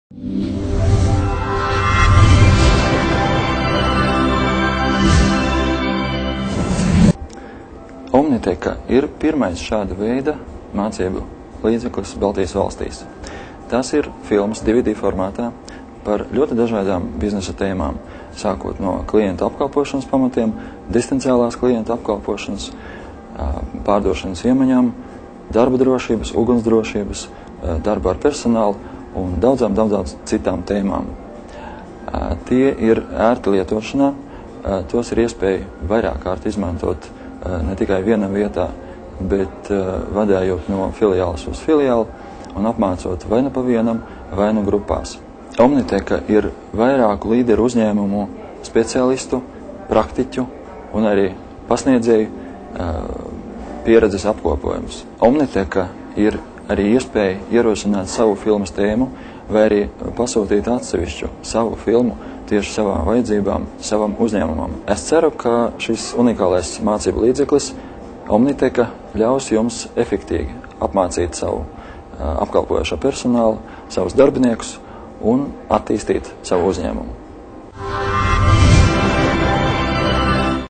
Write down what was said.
Omniteka ir pirmais šāda veida mācību līdzeklis Baltijas valstīs. Tas ir filmas DVD formātā par ļoti dažādām biznesa tēmām, sākot no klienta apkalpošanas pamatiem, distanciālās klienta apkalpošanas, pārdošanas iemaņām, darba drošības, ugunsdrošības, darba ar personālu un daudzām citām tēmām. Tie ir ērti lietošanā, tos ir iespēja vairāk kārt izmantot ne tikai vienā vietā, bet vadējot no filiāles uz filiāli un apmācot vai nu pa vienam, vai nu grupās. Omniteka ir vairāku līderu uzņēmumu speciālistu, praktiķu un arī pasniedzēju pieredzes apkopojums. Omniteka ir arī iespēja ierosināt savu filmas tēmu vai arī pasūtīt atsevišķu savu filmu tieši savām vajadzībām, savam uzņēmumam. Es ceru, ka šis unikālais mācību līdzeklis Omniteka ļaus jums efektīgi apmācīt savu apkalpojošo personālu, savus darbiniekus un attīstīt savu uzņēmumu.